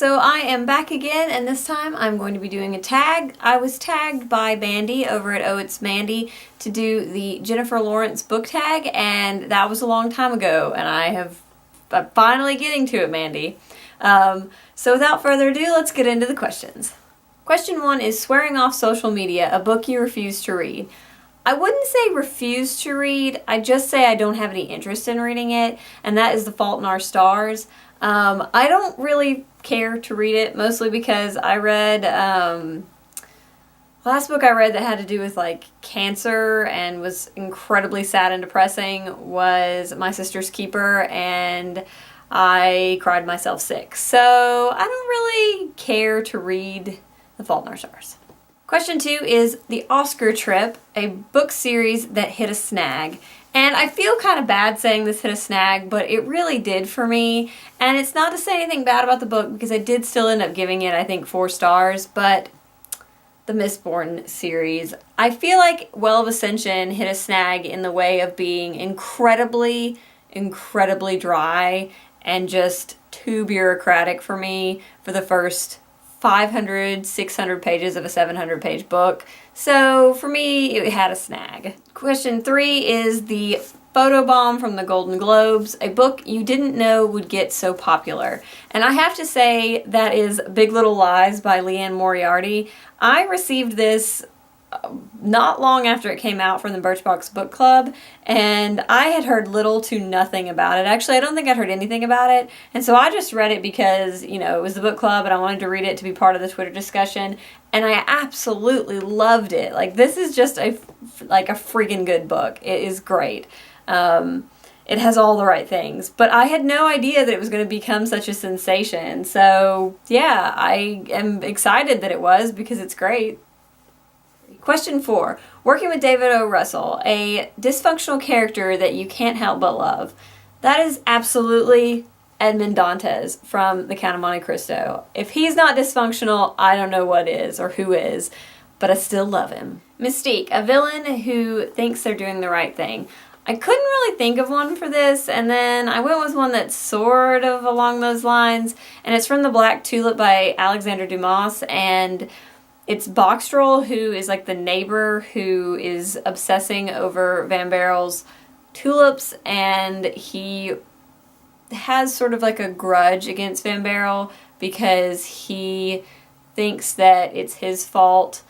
so I am back again, and this time I'm going to be doing a tag. I was tagged by Mandy over at Oh It's Mandy to do the Jennifer Lawrence book tag, and that was a long time ago, and I'm finally getting to it, Mandy. So without further ado, let's get into the questions. Question 1 is swearing off social media, a book you refuse to read. I wouldn't say refuse to read, I just say I don't have any interest in reading it, and that is The Fault in Our Stars. I don't really care to read it, mostly because I read, last book I read that had to do with like cancer and was incredibly sad and depressing was My Sister's Keeper, and I cried myself sick. So I don't really care to read The Fault in Our Stars. Question 2 is The Oscar Trip, a book series that hit a snag. And I feel kind of bad saying this hit a snag, but it really did for me. And it's not to say anything bad about the book, because I did still end up giving it, I think, 4 stars, but the Mistborn series. I feel like Well of Ascension hit a snag in the way of being incredibly dry and just too bureaucratic for me for the first 500, 600 pages of a 700-page book. So for me, it had a snag. Question 3 is The Photobomb from the Golden Globes, a book you didn't know would get so popular. And I have to say that is Big Little Lies by Leanne Moriarty. I received this not long after it came out from the Birchbox Book Club, and I had heard little to nothing about it. Actually, I don't think I'd heard anything about it, and so I just read it because, you know, it was the book club and I wanted to read it to be part of the Twitter discussion, and I absolutely loved it. Like, this is just a freaking good book. It is great. It has all the right things, but I had no idea that it was going to become such a sensation. So yeah, I am excited that it was, because it's great. Question 4. Working with David O. Russell, a dysfunctional character that you can't help but love. That is absolutely Edmond Dantes from The Count of Monte Cristo. If he's not dysfunctional, I don't know what is or who is, but I still love him. Mystique, a villain who thinks they're doing the right thing. I couldn't really think of one for this, and then I went with one that's sort of along those lines, and it's from The Black Tulip by Alexander Dumas, and it's Boxtroll, who is like the neighbor who is obsessing over Van Barrel's tulips, and he has sort of like a grudge against Van Barrel because he thinks that it's his fault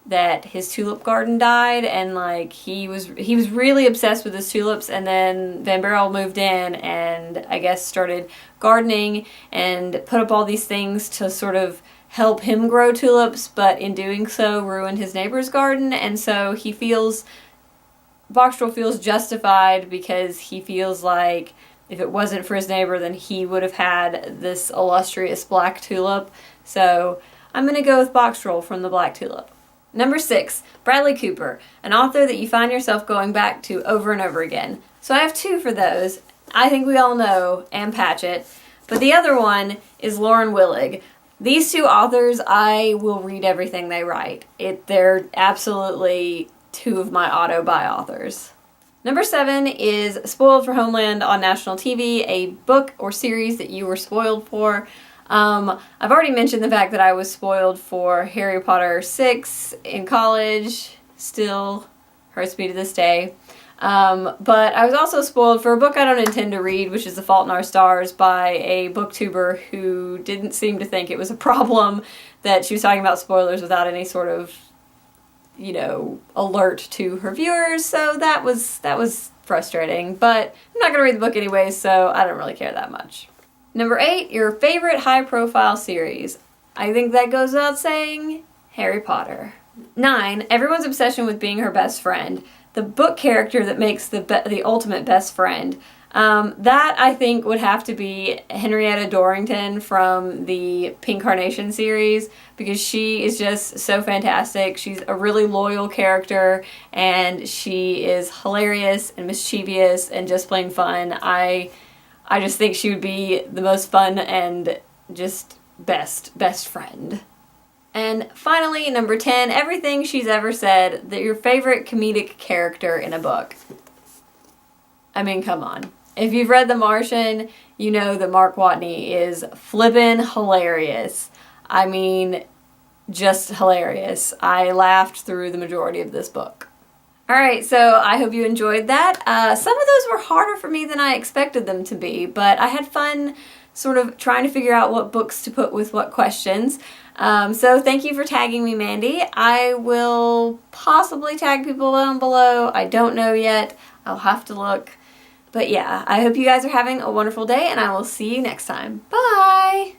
that his tulip garden died, and like he was really obsessed with his tulips, and then Van Barrel moved in and I guess started gardening and put up all these things to sort of help him grow tulips, but in doing so ruined his neighbor's garden, and so Boxtroll feels justified because he feels like if it wasn't for his neighbor, then he would have had this illustrious black tulip. So I'm going to go with Boxtroll from The Black Tulip. Number 6, Bradley Cooper, an author that you find yourself going back to over and over again. So I have 2 for those. I think we all know Ann Patchett, but the other one is Lauren Willig. These 2 authors, I will read everything they write. They're absolutely 2 of my auto-buy authors. Number 7 is Spoiled for Homeland on national TV, a book or series that you were spoiled for. I've already mentioned the fact that I was spoiled for Harry Potter 6 in college. Still hurts me to this day. But I was also spoiled for a book I don't intend to read, which is The Fault in Our Stars by a booktuber who didn't seem to think it was a problem that she was talking about spoilers without any sort of, you know, alert to her viewers. So that was frustrating, but I'm not going to read the book anyway, so I don't really care that much. Number 8, your favorite high-profile series. I think that goes without saying, Harry Potter. 9, everyone's obsession with being her best friend. The book character that makes the ultimate best friend. That, I think, would have to be Henrietta Dorrington from the Pink Carnation series, because she is just so fantastic. She's a really loyal character, and she is hilarious and mischievous and just plain fun. I just think she would be the most fun and just best friend. And finally, number 10, everything she's ever said, that your favorite comedic character in a book. I mean, come on. If you've read The Martian, you know that Mark Watney is flippin' hilarious. I mean, just hilarious. I laughed through the majority of this book. Alright, so I hope you enjoyed that. Some of those were harder for me than I expected them to be, but I had fun sort of trying to figure out what books to put with what questions. So thank you for tagging me, Mandy. I will possibly tag people down below. I don't know yet. I'll have to look. But yeah, I hope you guys are having a wonderful day, and I will see you next time. Bye!